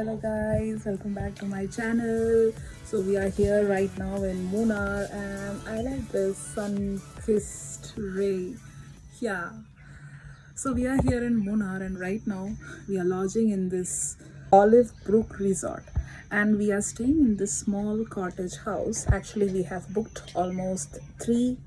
Hello guys, welcome back to my channel. So we are here right now in Munnar and I like this sun-kissed ray. Yeah. So we are here in Munnar and right now we are lodging in this Olive Brook Resort and we are staying in this small cottage house. Actually we have booked almost three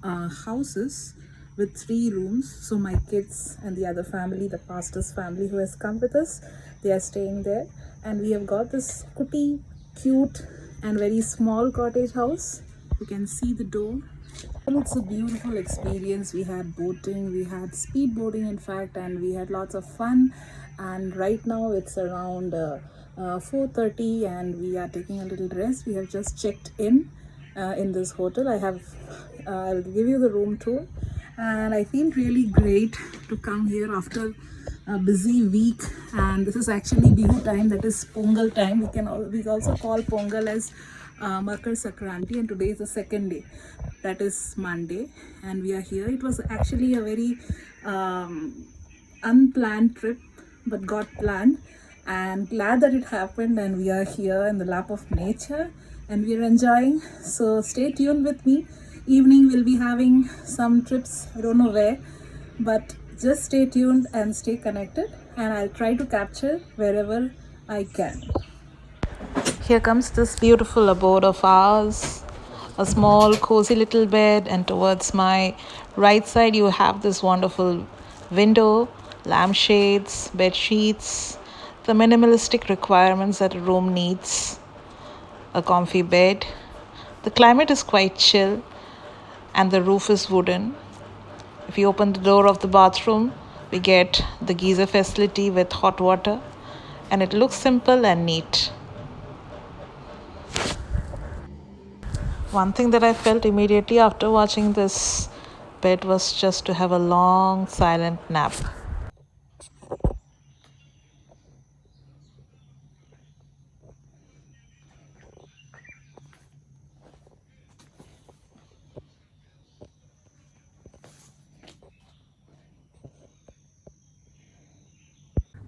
houses with 3 rooms. So my kids and the other family, the pastor's family who has come with us, they are staying there. And we have got this cutie, cute and very small cottage house. You can see the door. And it's a beautiful experience. We had boating, we had speed boating in fact, and we had lots of fun. And right now it's around 4:30 and we are taking a little rest. We have just checked in this hotel. I'll give you the room tour, and I feel really great to come here after a busy week. And this is actually Bihu time, that is Pongal time. We also call Pongal as Makar Sakranti, and today is the second day, that is Monday, and we are here. It was actually a very unplanned trip but got planned, and glad that it happened, and we are here in the lap of nature and we are enjoying. So stay tuned with me. Evening we'll be having some trips, I don't know where, but just stay tuned and stay connected, and I'll try to capture wherever I can. Here comes this beautiful abode of ours, a small cozy little bed, and towards my right side you have this wonderful window, lampshades, bed sheets, the minimalistic requirements that a room needs, a comfy bed. The climate is quite chill and the roof is wooden. If you open the door of the bathroom, we get the geyser facility with hot water, and it looks simple and neat. One thing that I felt immediately after watching this bed was just to have a long silent nap.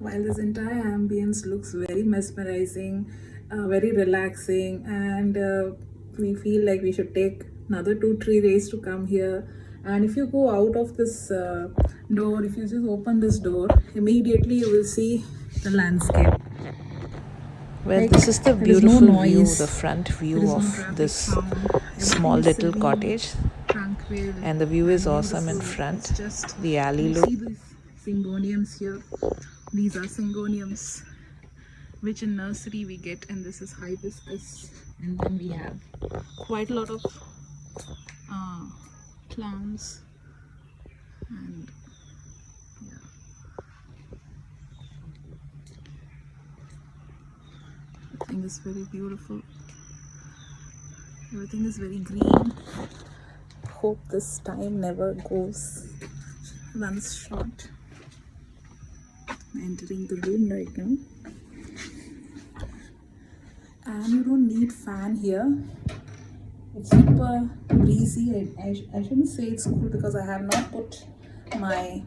While this entire ambience looks very mesmerizing, very relaxing, and we feel like we should take another 2-3 days to come here. And if you go out of this door, if you just open this door, immediately you will see the landscape. Well, Like, this is the there is no beautiful view, noise, the front there view is no of traffic this sound, small everything is little serene, cottage, tranquil, and the view is and awesome in beautiful. front. It's just, The alley you look. see these syngoniums here. These are syngoniums, which in nursery we get, and this is hibiscus. And then we have quite a lot of plants, and yeah, everything is very beautiful. Everything is very green. Hope this time never runs short. Entering the room right now, and you don't need fan here. It's super breezy. I shouldn't say it's cool because I have not put my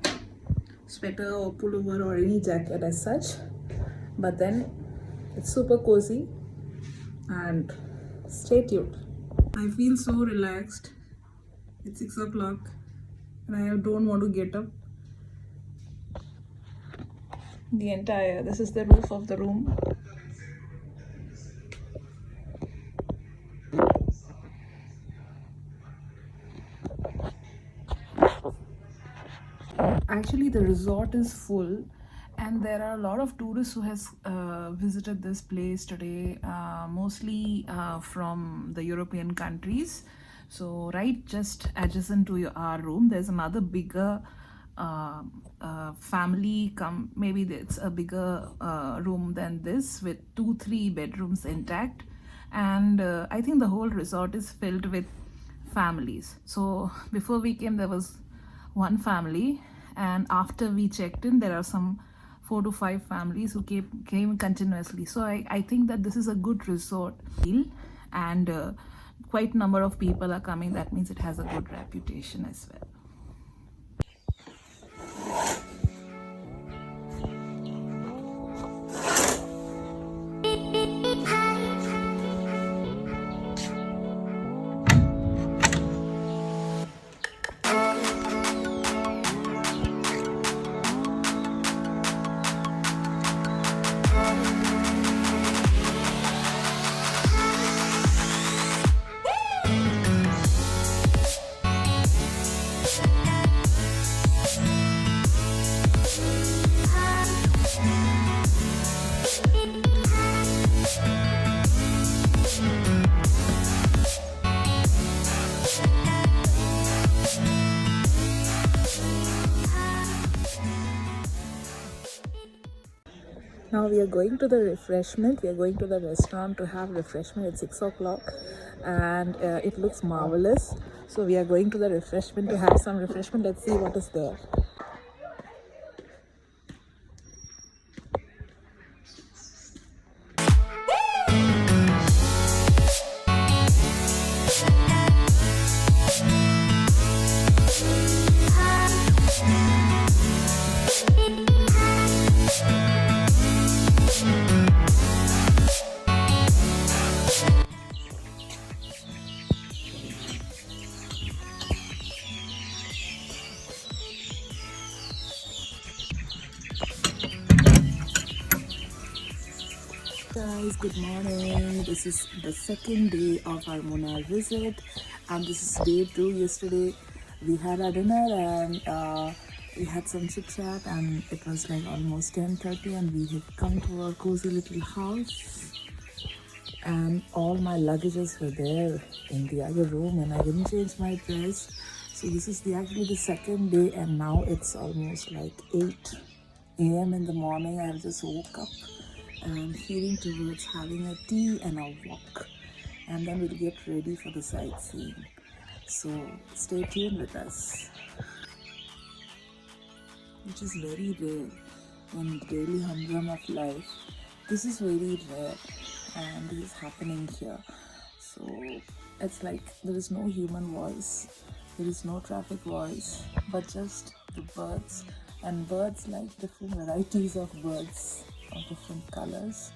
sweater or pullover or any jacket as such, but then it's super cozy. And stay tuned. I feel so relaxed. It's 6 o'clock and I don't want to get up. This is the roof of the room. Actually, the resort is full, and there are a lot of tourists who has visited this place today, mostly from the European countries. So right just adjacent to our room, there's another bigger family maybe it's a bigger room than this, with 2-3 bedrooms intact, and I think the whole resort is filled with families. So before we came there was one family, and after we checked in there are some 4 to 5 families who came continuously. So I think that this is a good resort, and quite number of people are coming. That means it has a good reputation as well. we are going to the refreshment. We are going to the restaurant to have refreshment at 6 o'clock, and it looks marvelous. So we are going to the refreshment to have some refreshment. Let's see what is there. Guys, good morning. This is the second day of our Munnar visit, and this is day 2. Yesterday we had our dinner, and we had some chit chat, and it was like almost 10:30, and we had come to our cozy little house, and all my luggages were there in the other room, and I didn't change my dress. So this is actually the second day, and now it's almost like 8 a.m. in the morning. I just woke up and heading towards having a tea and a walk, and then we'll get ready for the sightseeing. So stay tuned with us, which is very rare in daily humdrum of life. This is very rare, and this is happening here. So it's like there is no human voice, there is no traffic voice, but just the birds, and birds like different varieties of birds of different colors.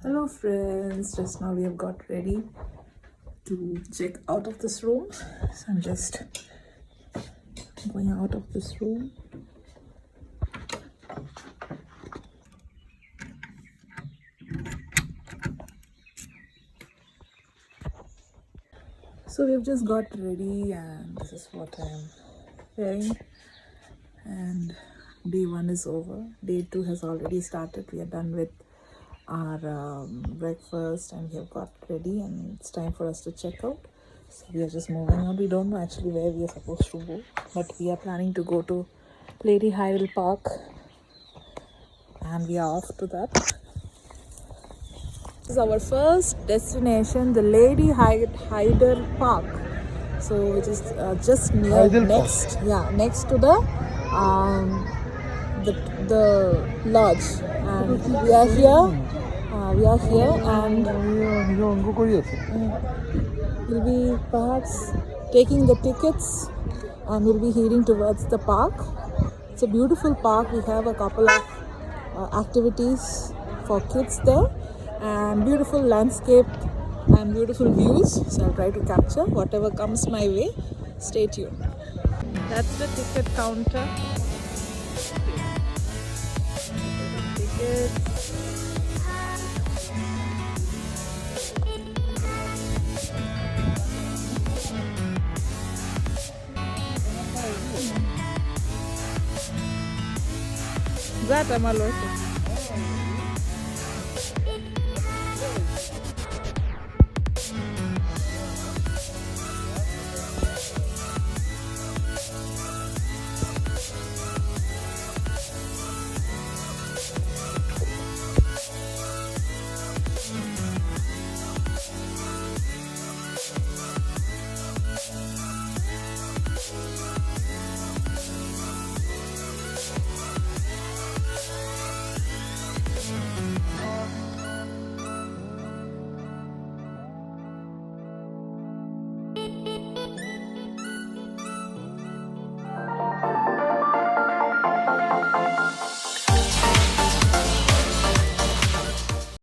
Hello friends, just now we have got ready to check out of this room. So I'm just going out of this room. So we've just got ready, and this is what I'm wearing, and day 1 is over. Day 2 has already started. We are done with our breakfast, and we have got ready, and it's time for us to check out. So we are just moving on. We don't know actually where we are supposed to go, but we are planning to go to Lady Hyder Park, and we are off to that. This is our first destination, the Lady Hyder Park. So which is just near next to the lodge, and we are here. And we'll be perhaps taking the tickets, and we'll be heading towards the park. It's a beautiful park. We have a couple of activities for kids there, and beautiful landscape and beautiful views. So I'll try to capture whatever comes my way. Stay tuned. That's the ticket counter. Tickets. That I'm